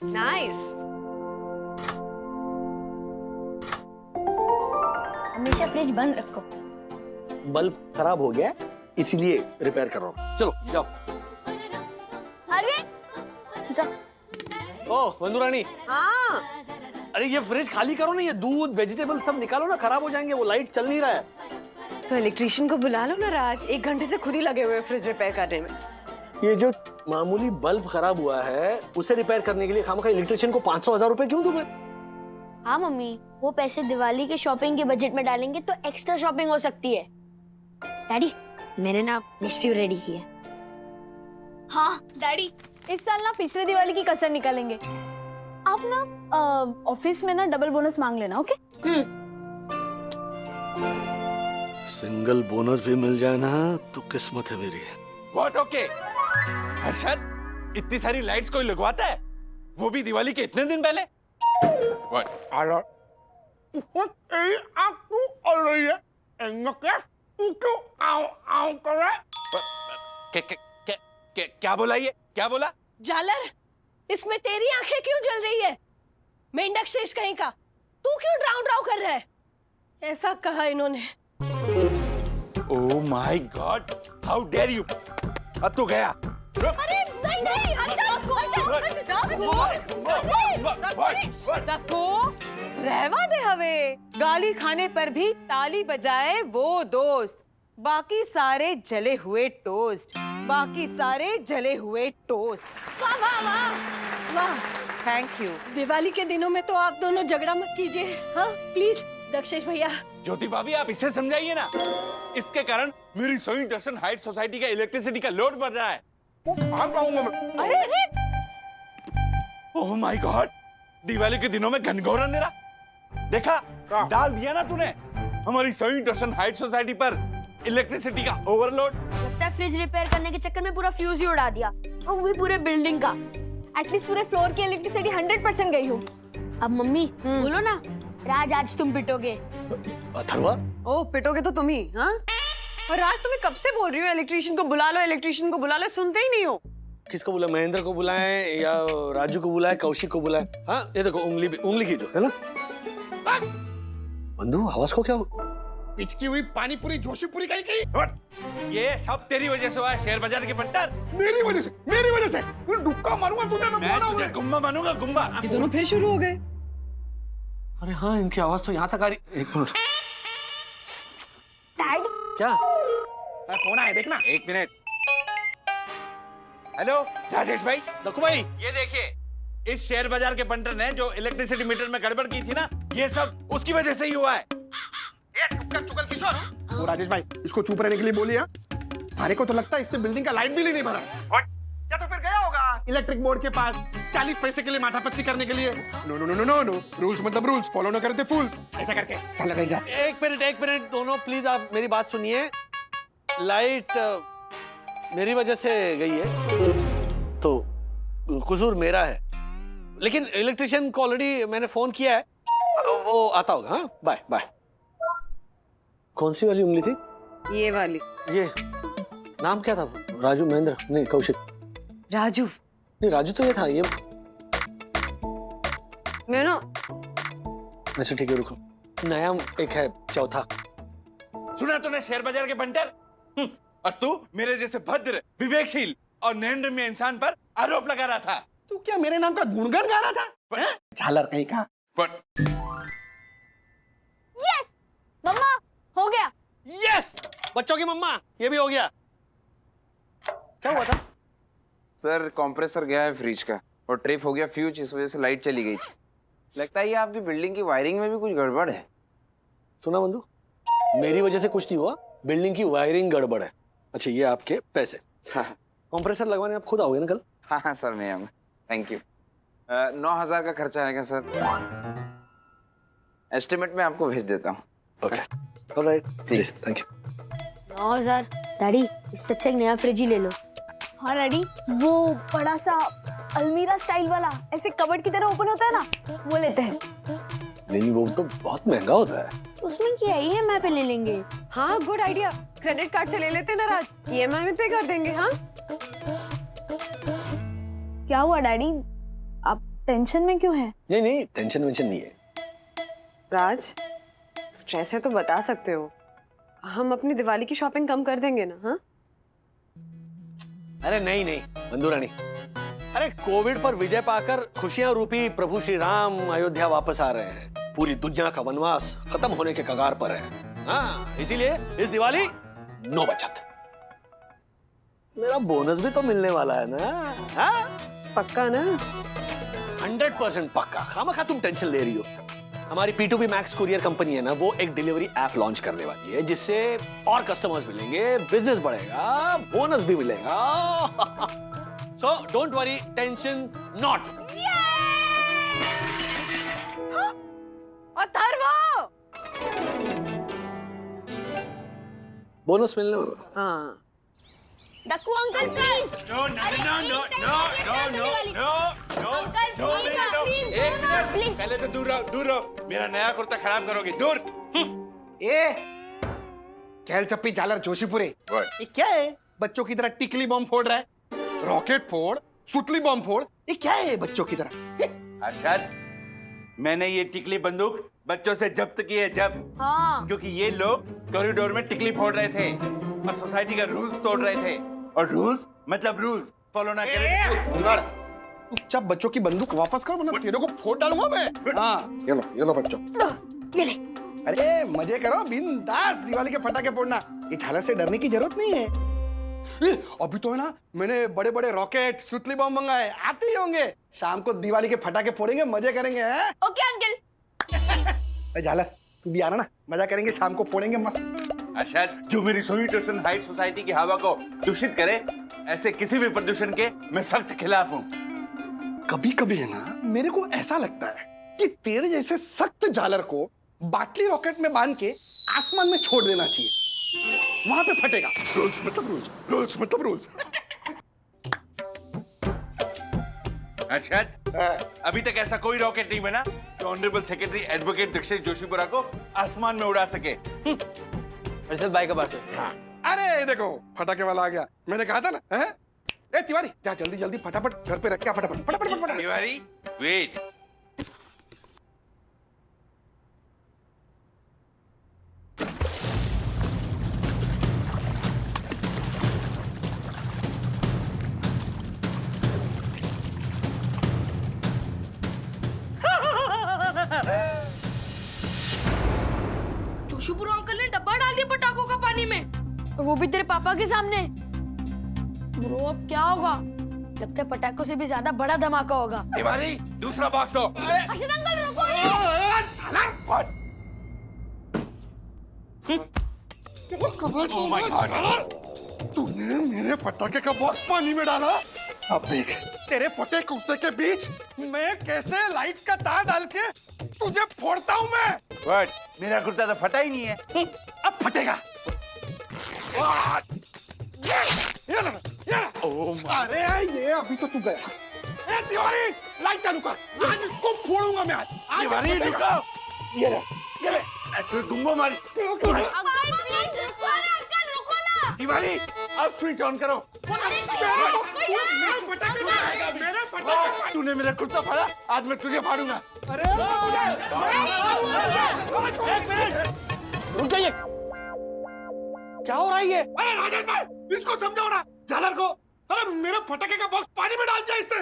Nice. हमेशा fridge बंद रखो। बल्ब खराब हो गया इसीलिए रिपेयर कर रहा हूँ। चलो जाओ। अरे जा। ओह वंदुरानी, हाँ अरे ये फ्रिज खाली करो ना, ये दूध वेजिटेबल सब निकालो ना, खराब हो जाएंगे, वो लाइट चल नहीं रहा है। तो इलेक्ट्रिशियन को बुला लो ना राज, 1 घंटे से खुद ही लगे हुए हैं फ्रिज रिपेयर करने में। ये जो मामूली बल्ब खराब हुआ है उसे रिपेयर करने के लिए खामखा इलेक्ट्रिशियन को 500,000 रुपए क्यों दूं मैं? हाँ मम्मी, वो पैसे दिवाली के शॉपिंग के बजट में डालेंगे तो एक्स्ट्रा शॉपिंग हो सकती है। डैडी, मैंने ना लिस्ट भी रेडी की है। हाँ डैडी, इस साल ना पिछले दिवाली की कसर निकालेंगे। आप ना ऑफिस में ना डबल बोनस मांग लेना, ओके? सिंगल बोनस भी मिल जाए ना तो किस्मत है मेरी। What okay? हर्षद, इतनी सारी लाइट्स कोई लगवाता है? वो भी दिवाली के इतने दिन पहले? व्हाट? क्या बोला ये? क्या बोला? जालर, इसमें तेरी आंखें क्यों जल रही है? मेंढक शेष कहीं का, तू क्यों ड्राउ ड्राउ कर रहा है? ऐसा कहा इन्होंने। Oh my God, how dare you! अब तो गया। अरे नहीं नहीं, देखो, रहवा दे हवे, गाली खाने पर भी ताली बजाए वो दोस्त, बाकी सारे जले हुए टोस्ट, बाकी सारे जले हुए टोस्ट। वाह वाह वाह वाह, थैंक यू। दिवाली के दिनों में तो आप दोनों झगड़ा मत कीजिए, हाँ प्लीज। दक्षेश भैया, ज्योति भाभी, आप इसे समझाइए ना। इसके कारण मेरी सोई दर्शन हाइट सोसाइटी का इलेक्ट्रिसिटी का लोड बढ़ रहा है। अरे ओह माय गॉड, दिवाली के दिनों में घनघोर अंधेरा देखा? डाल दिया ना तूने हमारी सोई दर्शन हाइट सोसाइटी पर इलेक्ट्रिसिटी का ओवरलोड। लगता है फ्रिज रिपेयर करने के चक्कर में पूरा फ्यूज ही उड़ा दिया, और वो भी पूरे बिल्डिंग का। एटलीस्ट पूरे फ्लोर की इलेक्ट्रिसिटी 100% गई हो। अब मम्मी बोलो ना, राज आज तुम पिटोगे। अथर्वा, ओ पिटोगे तो तुम ही, हाँ? और राज तुम्हें कब से बोल रही हो इलेक्ट्रिशियन को बुला लो, इलेक्ट्रिशियन को बुला लो, सुनते ही नहीं हो। किसको बुलाए? महेंद्र को बुलाएं या राजू को बुलाएं, कौशिक को बुलाएं? हाँ ये देखो, उंगली की जो है ना। बंधु, आवाज को क्या हो? पिचकी हुई पानी पूरी जोशी पूरी कहीं। ये सब तेरी वजह से हुआ है, शेयर बाजार के बंटर। मेरी वजह से मैं डुक्का मारूंगा तुझे। मैं तुझे गुम्बा मानूंगा, गुम्बा। ये दोनों फिर शुरू हो गए। अरे हाँ, इनकी आवाज तो यहाँ तक आ रही। एक मिनट। डैड, क्या? फोन आया, देखना। एक मिनट। हेलो राजेश भाई, देखो भाई, ये देखिए, इस शेयर बाजार के बंटर ने जो इलेक्ट्रिसिटी मीटर में गड़बड़ की थी ना, ये सब उसकी वजह से ही हुआ है। चुगल किशोर, वो राजेश भाई, इसको चुप रहने के लिए बोलिए। हमारे को तो लगता है इसने बिल्डिंग का लाइट बिल ही नहीं भरा। या तो फिर गया होगा इलेक्ट्रिक बोर्ड के पास 40 पैसे के लिए माथापच्ची करने के लिए। No no no no no, rules मतलब रूल्स, फॉलो न करते फूल। ऐसा करके चल रहेगा। एक मिनट दोनों प्लीज, आप मेरी बात सुनिए। लाइट मेरी वजह से गई है तो कसूर मेरा है, लेकिन इलेक्ट्रिशियन को ऑलरेडी मैंने फोन किया है, वो आता होगा। हाँ बाय बाय। कौन सी वाली उंगली थी? ये वाली। ये नाम क्या था? राजू, महेंद्र, नहीं कौशिक। राजू नहीं, राजू तो ये था। ये मैं ना, अच्छा ठीक है, रुको। नया एक है, चौथा। सुना तूने शेयर बाजार के बंटर? और तू मेरे जैसे भद्र, विवेकशील और नरेंद्र इंसान पर आरोप लगा रहा था। तू क्या मेरे नाम का गुणगान गा रहा था? झालर कहीं का। यस मम्मा, हो गया। यस, बच्चों की मम्मा, ये भी हो गया। क्या हुआ था? सर कंप्रेसर गया है फ्रिज का और ट्रिप हो गया फ्यूज, इस वजह से लाइट चली गई थी। लगता है ये आपकी बिल्डिंग की वायरिंग में भी कुछ गड़बड़ है। सुना बंधु, मेरी वजह से कुछ नहीं हुआ, बिल्डिंग की वायरिंग गड़बड़ है। अच्छा, ये आपके पैसे। हाँ कंप्रेसर लगवाने आप खुद आओगे ना कल? हाँ हाँ सर, मैं आऊँगा। Thank you. 9,000 का खर्चा आएगा सर, एस्टिमेट में आपको भेज देता हूँ। ओके, ऑलराइट, ठीक, थैंक यू। 9,000। डैडी, इससे अच्छा एक नया फ्रिज ही ले लो। हाँ डैडी, वो बड़ा सा अलमीरा स्टाइल वाला ऐसे कबर्ड की तरह ओपन होता है ना, वो लेते हैं। नहीं, वो तो बहुत महंगा होता है। उसमें क्या है, EMI पे ले लेंगे। हाँ गुड आइडिया, क्रेडिट कार्ड से ले लेते हैं ना राज, EMI में पे कर देंगे। हाँ क्या हुआ डैडी, आप टेंशन में क्यों है? नहीं नहीं, टेंशन वेंशन नहीं है। राज, स्ट्रेस है तो बता सकते हो, हम अपनी दिवाली की शॉपिंग कम कर देंगे ना। हाँ, अरे नहीं नहीं मंदुरानी, अरे कोविड पर विजय पाकर खुशियां रूपी प्रभु श्री राम अयोध्या वापस आ रहे हैं। पूरी दुनिया का वनवास खत्म होने के कगार पर है। हाँ, इसीलिए इस दिवाली नो बचत। मेरा बोनस भी तो मिलने वाला है ना। हाँ? पक्का ना? 100% पक्का। खामखा तुम टेंशन ले रही हो। हमारी P2P मैक्स कुरियर कंपनी है ना, वो एक डिलीवरी ऐप लॉन्च करने वाली है, जिससे और कस्टमर्स मिलेंगे, बिजनेस बढ़ेगा, बोनस भी मिलेगा। So don't worry, tension not. Atharva! Bonus मिलने वाला। हाँ, डक्कू अंकल प्लीज। प्लीज पहले तो दूर रहो, दूर रहो। मेरा नया कुर्ता खराब करोगे, दूर। ए कैल चप्पी झालर जोशीपुरे, ये क्या है? बच्चों की तरह टिकली बम फोड़ रहा है, रॉकेट फोड़, सुतली बम फोड़, ये क्या है बच्चों की तरह? अरशद, मैंने ये टिकली बंदूक बच्चों से जब्त की है, जब हाँ क्योंकि ये लोग कॉरिडोर में टिकली फोड़ रहे थे और सोसाइटी का रूल्स तोड़ रहे थे, और रूल्स मतलब रूल्स फॉलो ना करें। चुपचाप बच्चों की बंदूक वापस करो, वरना तेरे को फोड़ डालूंगा मैं। हाँ, ये लो बच्चों। ये ले। अरे मजे करो बिंदास, दिवाली के पटाखे फोड़ना, ये झालर से डरने की जरूरत नहीं है। अभी तो है ना, मैंने बड़े बड़े रॉकेट सुतली बम मंगाए, आते ही होंगे। शाम को दिवाली के पटाखे फोड़ेंगे, मजे करेंगे। हैं? Okay uncle. झालर तू भी आना ना, मजा करेंगे, शाम को फोड़ेंगे मस्त। अरशद, जो मेरी स्वीट ओशन हाइट सोसाइटी की हवा को दूषित करे, ऐसे किसी भी प्रदूषण के मैं सख्त खिलाफ हूँ। कभी कभी है ना, मेरे को ऐसा लगता है कि तेरे जैसे सख्त झालर को बाटली रॉकेट में बांध के आसमान में छोड़ देना चाहिए, वहां पे फटेगा। रूल्स मतलब रूल्स, रूल्स मतलब रूल्स। अरशद, अभी तक ऐसा कोई रॉकेट नहीं बना जो honourable secretary advocate Dikshit Joshipura को आसमान में उड़ा सके। अर्शद भाई का बात है। हाँ। अरे देखो, फटाके वाला आ गया, मैंने कहा था ना। हैं? ए तिवारी, जा जल्दी जल्दी फटाफट घर पे रख के आ, फटाफट फटाफट फटाफट। तिवारी, वेट। जोशीपुरा अंकल ने डब्बा डाल दिया पटाखों का पानी में, और वो भी तेरे पापा के सामने। ब्रो अब क्या होगा? लगता है पटाखों से भी ज्यादा बड़ा धमाका होगा। तिवारी, दूसरा बॉक्स दो। अर्शद अंकल रुको Oh my God! तूने मेरे पटाखे का बॉक्स पानी में डाला। अब देख तेरे फटे कुत्ते के बीच मैं कैसे लाइट का तार डाल के तुझे फोड़ता हूँ मैं। What? मेरा कुर्ता तो फटा ही नहीं है। अब फटेगा। अरे ये अभी तो तू गया। ए तिवारी, लाइट चालू कर, आज इसको फोड़ूंगा मैं। आज तिवारी रुको। ये ले, डूंबो मारी। अंकल प्लीज रुको ना, अंकल रुको ना। तिवारी, अब स्विच ऑन करो। मेरे पटाखे उड़ाएगा, मेरे पटाखे। तूने मेरा कुर्ता फाड़ा, आज मैं तुझे फाड़ूंगा। अरे रुक जाइए, क्या हो रहा है ये? अरे राजेश भाई, इसको समझाओ ना झालर को। अरे मेरे फटाके का बॉक्स पानी में डाल दिया इसने।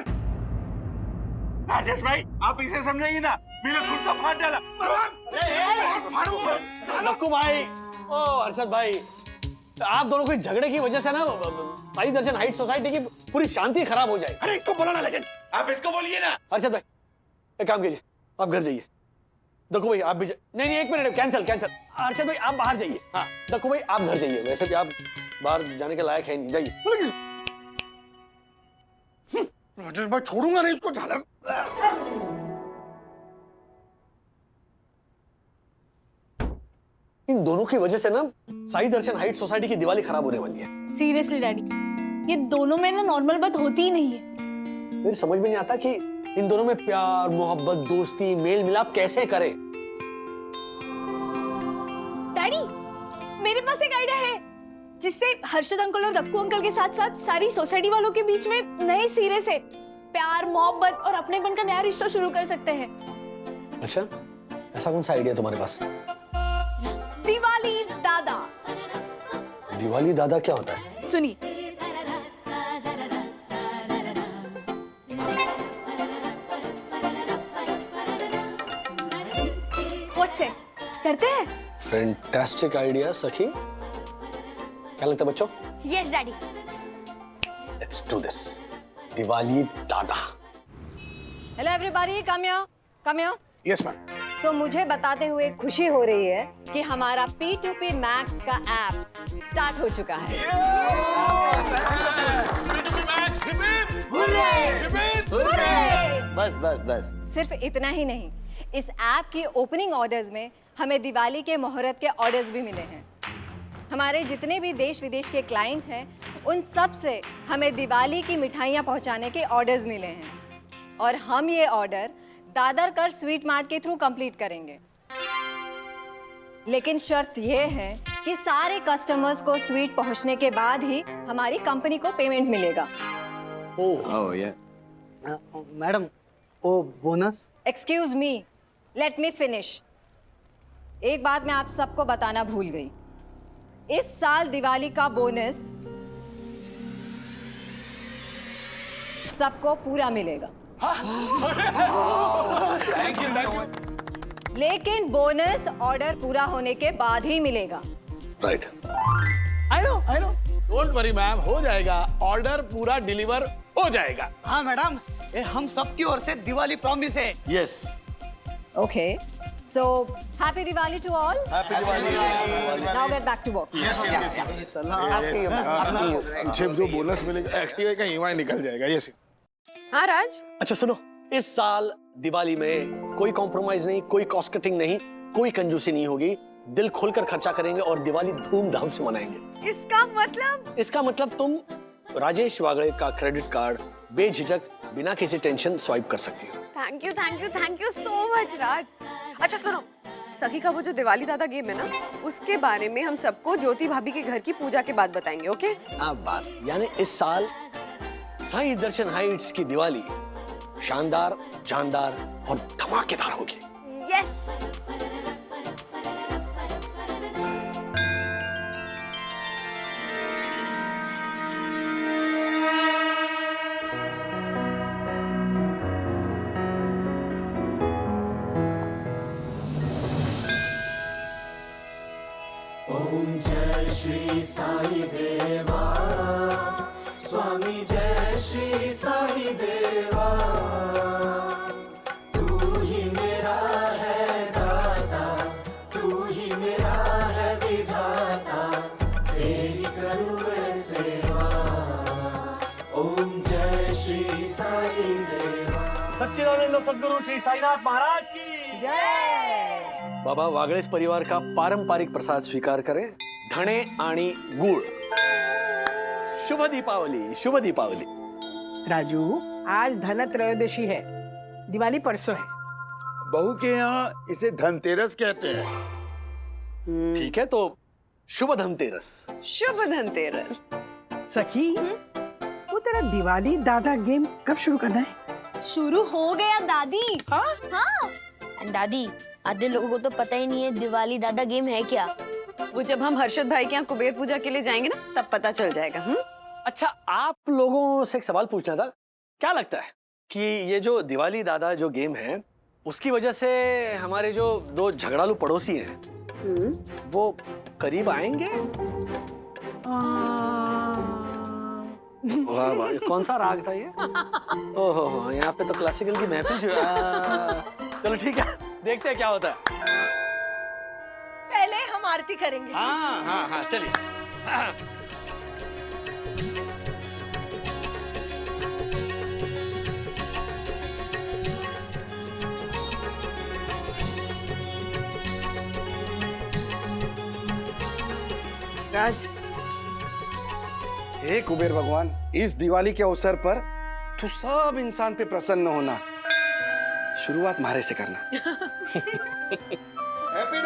राजेश भाई, आप इसे समझाइए ना, मेरा कुर्ता फाड़ डाला। नक्कू भाई, ओ अर्शद भाई, आप दोनों के झगड़े की वजह से ना साई दर्शन हाइट सोसाइटी की पूरी शांति खराब हो जाएगी। अरे इसको बोला ना, लेकिन आप इसको बोलिए ना। अर्शद भाई, एक काम कीजिए, आप घर जाइए। दक्कू भाई आप भी नहीं नहीं, एक मिनट, कैंसिल कैंसिल। अर्शद भाई आप बाहर जाइए। हाँ दक्कू भाई आप घर जाइए, वैसे भी आप बाहर जाने के लायक है नहीं, जाइए। राजेश भाई छोड़ूंगा नहीं इसको झालर। इन दोनों की वजह से ना साई दर्शन हाइट सोसाइटी की दिवाली खराब होने वाली है। सीरियसली डैडी, ये दोनों में ना नॉर्मल बात होती ही नहीं है। मेरी समझ में नहीं आता कि इन दोनों में प्यार, मोहब्बत, दोस्ती, मेल मिलाप कैसे करें। डैडी, मेरे पास एक आइडिया है जिससे हर्षद अंकल और दक्कू अंकल के साथ साथ सारी सोसाइटी वालों के बीच में नए सिरे से प्यार, प्यार, मोहब्बत और अपनेपन का नया रिश्ता शुरू कर सकते हैं। अच्छा, ऐसा कौन सा आइडिया तुम्हारे पास? दिवाली दादा। दिवाली दादा क्या होता है? सुनिए, व्हाट्स इट, करते हैं? फैंटास्टिक आइडिया सखी। क्या लगता है बच्चों? Yes daddy. Let's do this. Diwali दादा। Hello everybody, come here. Yes ma'am. So मुझे बताते हुए खुशी हो रही है कि हमारा P2P मैक्स का ऐप स्टार्ट हो चुका है। बस बस बस। सिर्फ इतना ही नहीं, इस ऐप की ओपनिंग ऑर्डर्स में हमें दिवाली के मुहूर्त के ऑर्डर्स भी मिले हैं। हमारे जितने भी देश विदेश के क्लाइंट हैं, उन सब से हमें दिवाली की मिठाइयाँ पहुँचाने के ऑर्डर्स मिले हैं और हम ये ऑर्डर दादर कर स्वीट मार्ट के थ्रू कंप्लीट करेंगे। लेकिन शर्त ये है कि सारे कस्टमर्स को स्वीट पहुंचने के बाद ही हमारी कंपनी को पेमेंट मिलेगा। ओह या मैडम, वो bonus? Excuse me, let me finish. एक बात मैं आप सबको बताना भूल गई। इस साल दिवाली का बोनस सबको पूरा मिलेगा। लेकिन बोनस ऑर्डर पूरा होने के बाद ही मिलेगा। Right. I know don't worry ma'am, हो जाएगा। ऑर्डर पूरा डिलीवर हो जाएगा। हाँ मैडम, ये हम सबकी ओर से दिवाली प्रॉमिस है। Yes. Okay, so happy Diwali to all. Happy Diwali. Now get back to work. मुझे जो बोनस मिलेगा एक्टिव का ईवाई निकल जाएगा। यस। हाँ राज, अच्छा सुनो, इस साल दिवाली में कोई कॉम्प्रोमाइज नहीं, कोई कॉस्ट कटिंग नहीं, कोई कंजूसी नहीं होगी। दिल खोलकर खर्चा करेंगे और दिवाली धूमधाम से मनाएंगे। इसका मतलब तुम राजेश वागड़े का क्रेडिट कार्ड बेझिझक बिना किसी टेंशन स्वाइप कर सकती हो। थैंक यू सो मच राज। अच्छा सुनो, सखी का वो जो दिवाली दादा गेम है ना, उसके बारे में हम सबको ज्योति भाभी के घर की पूजा के बाद बताएंगे। ओके? अब बात यानी इस साल साईं दर्शन हाइट्स की दिवाली शानदार, जानदार और धमाकेदार होगी। यस। सच्चिदानंद सद्गुरु श्री साईनाथ महाराज की जय। बाबा वागड़ेस परिवार का पारंपरिक प्रसाद स्वीकार करें, धणे आणि गुड़। शुभ दीपावली, शुभ दीपावली। राजू, आज धनत्रयोदशी है, दिवाली परसों है। बहू के यहाँ इसे धनतेरस कहते हैं। ठीक है, तो शुभ धनतेरस। शुभ धनतेरस। सखी, वो तेरा दिवाली दादा गेम कब शुरू करना है? शुरू हो गया दादी। हाँ। दादी, आधे लोगों को तो पता ही नहीं है दिवाली दादा गेम है क्या। वो जब हम हर्षद भाई के यहाँ कुबेर पूजा के लिए जाएंगे ना, तब पता चल जाएगा। अच्छा, आप लोगों से एक सवाल पूछना था। क्या लगता है कि ये जो दिवाली दादा जो गेम है, उसकी वजह से हमारे जो दो झगड़ालू पड़ोसी हैं, वो करीब आएंगे? वाह वाह, कौन सा राग था ये? ओहो, यहाँ पे तो क्लासिकल की महफिल चलो ठीक है, देखते हैं क्या होता है। पहले हम आरती करेंगे। हाँ हाँ हाँ, चलिए। राज, हे कुबेर भगवान, इस दिवाली के अवसर पर तू सब इंसान पे प्रसन्न होना। शुरुआत मारे से करना। Happy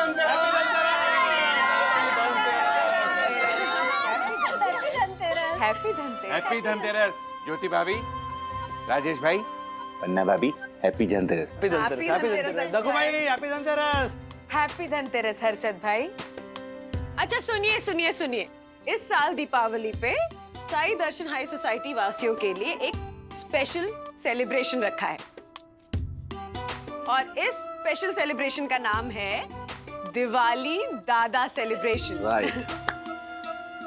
happy Dhanteras. Happy Dhanteras. Jyoti भाभी, राजेश भाई, पन्ना भाभी हैप्पी धनतेरस। हैप्पी धनतेरस। देखो भाई, हैप्पी धनतेरस। हैप्पी धनतेरस हर्षद भाई। अच्छा सुनिए सुनिए सुनिए, इस साल दीपावली पे साई दर्शन हाई सोसाइटी वासियों के लिए एक स्पेशल सेलिब्रेशन रखा है और इस स्पेशल सेलिब्रेशन का नाम है दिवाली दादा सेलिब्रेशन। राइट।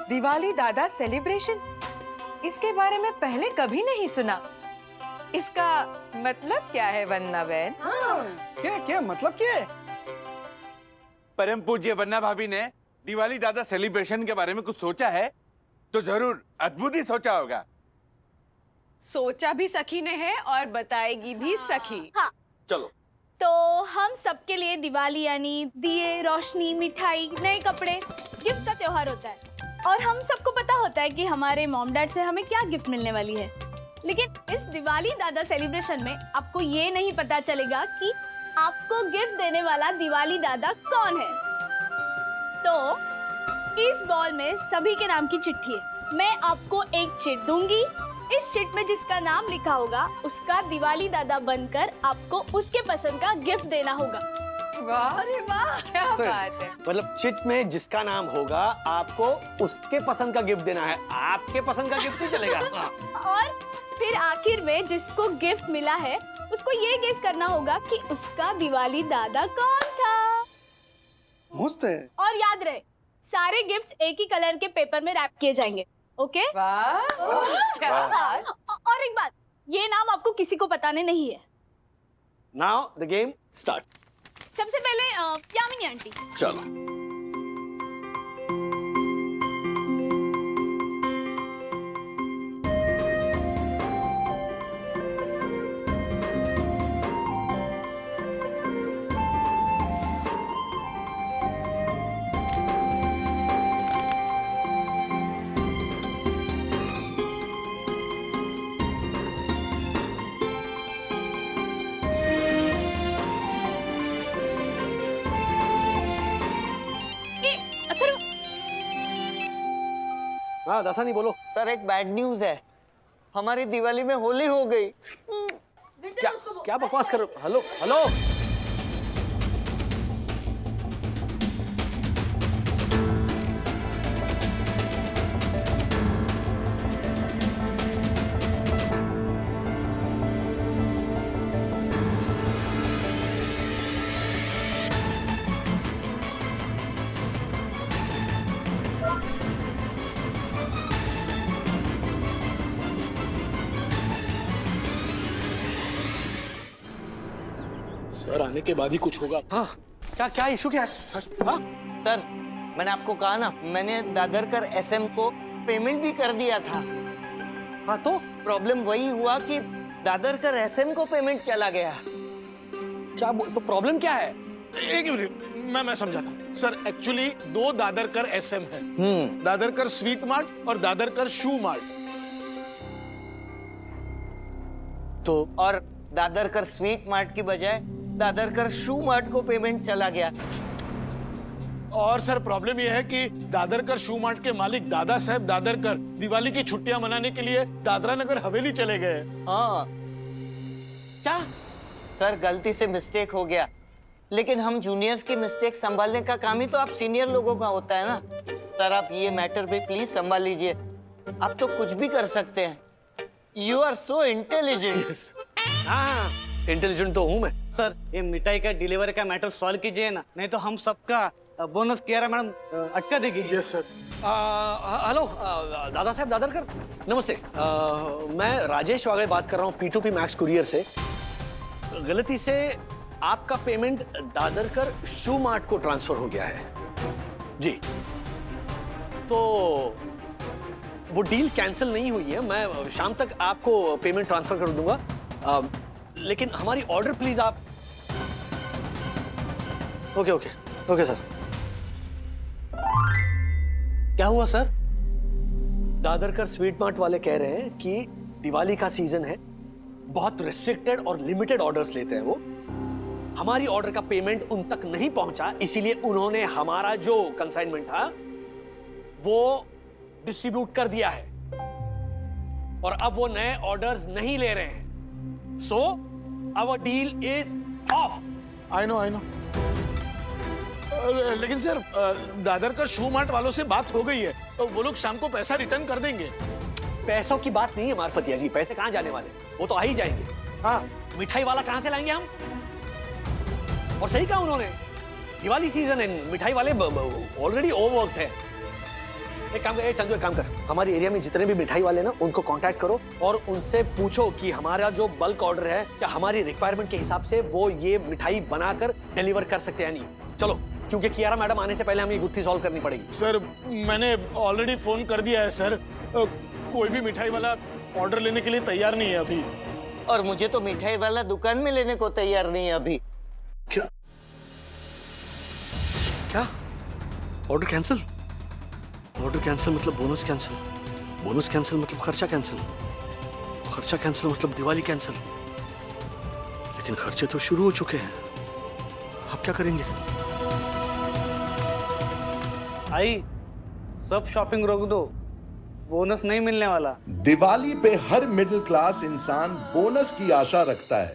दिवाली दादा सेलिब्रेशन, इसके बारे में पहले कभी नहीं सुना। इसका मतलब क्या है वंदना बहन? क्या क्या मतलब क्या है? परम पूज्य बन्ना भाभी ने दिवाली दादा सेलिब्रेशन के बारे में कुछ सोचा है तो जरूर अद्भुत ही सोचा होगा। सोचा भी सखी ने है और बताएगी भी सखी। हाँ। चलो। तो हम सबके लिए दिवाली यानी दिए, रोशनी, मिठाई, नए कपड़े, गिफ्ट का त्योहार होता है और हम सबको पता होता है कि हमारे मॉम डैड से हमें क्या गिफ्ट मिलने वाली है। लेकिन इस दिवाली दादा सेलिब्रेशन में आपको ये नहीं पता चलेगा कि आपको गिफ्ट देने वाला दिवाली दादा कौन है। तो इस बॉल में सभी के नाम की चिट्ठी है। मैं आपको एक चिट दूंगी। इस चिट में जिसका नाम लिखा होगा उसका दिवाली दादा बनकर आपको उसके पसंद का गिफ्ट देना होगा। वाह रे वाह, क्या बात है। मतलब चिट में जिसका नाम होगा आपको उसके पसंद का गिफ्ट देना है, आपके पसंद का गिफ्ट नहीं चलेगा। और फिर आखिर में जिसको गिफ्ट मिला है उसको ये गेस करना होगा कि उसका दिवाली दादा कौन था। मस्त है। और याद रहे, सारे गिफ्ट्स एक ही कलर के पेपर में रैप किए जाएंगे। ओके? वाह, क्या बात। और एक बात, ये नाम आपको किसी को बताने नहीं है। Now the game start. सबसे पहले यामिनी आंटी। चलो। हाँ दासा नहीं बोलो। सर एक बैड न्यूज है, हमारी दिवाली में होली हो गई। क्या बकवास कर रहे हो? हेलो हेलो, सर आने के बाद ही कुछ होगा। हाँ क्या क्या इशू क्या है सर? हाँ सर मैंने आपको कहा ना, मैंने दादरकर एसएम को पेमेंट भी कर दिया था। हाँ तो प्रॉब्लम वही हुआ कि दादरकर एसएम को पेमेंट चला गया। क्या तो प्रॉब्लम क्या है? एक मिनट, मैं समझाता हूँ सर। एक्चुअली दो दादरकर एसएम है, दादरकर स्वीट मार्ट और दादरकर शू मार्ट। तो और दादरकर स्वीट मार्ट की बजाय दादरकर शू मार्ट को पेमेंट चला गया। और सर प्रॉब्लम यह है कि दादरकर शू मार्ट के मालिक दादा साहब दादरकर दिवाली की छुट्टियां मनाने के लिए दादरा नगर हवेली चले गए। हाँ क्या? सर गलती से मिस्टेक हो गया, लेकिन हम जूनियर्स की मिस्टेक संभालने का काम ही तो आप सीनियर लोगों का होता है ना। सर आप ये मैटर पे प्लीज संभाल लीजिए, आप तो कुछ भी कर सकते हैं। You are so intelligent. हाँ इंटेलिजेंट तो हूँ मैं। सर ये मिठाई का डिलीवरी का मैटर सॉल्व कीजिए ना, नहीं तो हम सबका बोनस किया मैडम अटका देगी। Yes sir. Hello Dada Saheb Dadarkar, नमस्ते। मैं राजेश वागड़े बात कर रहा हूँ P2P मैक्स कुरियर से। गलती से आपका पेमेंट दादरकर शू मार्ट को ट्रांसफर हो गया है जी। तो वो डील कैंसिल नहीं हुई है, मैं शाम तक आपको पेमेंट ट्रांसफर कर दूंगा। लेकिन हमारी ऑर्डर प्लीज आप। Okay okay okay sir. क्या हुआ सर? दादरकर स्वीट मार्ट वाले कह रहे हैं कि दिवाली का सीजन है, बहुत रिस्ट्रिक्टेड और लिमिटेड ऑर्डर्स लेते हैं वो। हमारी ऑर्डर का पेमेंट उन तक नहीं पहुंचा, इसीलिए उन्होंने हमारा जो कंसाइनमेंट था वो डिस्ट्रीब्यूट कर दिया है और अब वो नए ऑर्डर्स नहीं ले रहे हैं। So our deal is off. I know लेकिन सर दादर का शू मार्ट वालों से बात हो गई है, तो वो लोग शाम को पैसा रिटर्न कर देंगे। पैसों की बात नहीं है मार्फतिया जी, पैसे कहाँ जाने वाले, वो तो आ ही जाएंगे। हाँ, मिठाई वाला कहाँ से लाएंगे हम? और सही कहा उन्होंने, दिवाली सीजन है, मिठाई वाले ऑलरेडी ओवरवर्क्ड है। एक काम कर, चंदू एक काम कर, हमारी एरिया में जितने भी मिठाई वाले ना उनको कांटेक्ट करो और उनसे पूछो कि हमारा जो बल्क ऑर्डर है क्या हमारी रिक्वायरमेंट के हिसाब से वो ये मिठाई बनाकर डिलीवर कर सकते हैं नहीं। चलो, क्योंकि कियारा मैडम आने से पहले हमें ये गुत्थी सॉल्व करनी पड़ेगी। सर मैंने ऑलरेडी फोन कर दिया है सर, कोई भी मिठाई वाला ऑर्डर लेने के लिए तैयार नहीं है अभी। और मुझे तो मिठाई वाला दुकान में लेने को तैयार नहीं है अभी। क्या क्या ऑर्डर कैंसिल? ऑर्डर कैंसिल मतलब बोनस कैंसिल, बोनस कैंसिल मतलब खर्चा कैंसिल, खर्चा कैंसिल मतलब दिवाली कैंसिल। लेकिन खर्चे तो शुरू हो चुके हैं, आप क्या करेंगे? आई सब शॉपिंग रोक दो, बोनस नहीं मिलने वाला। दिवाली पे हर मिडिल क्लास इंसान बोनस की आशा रखता है,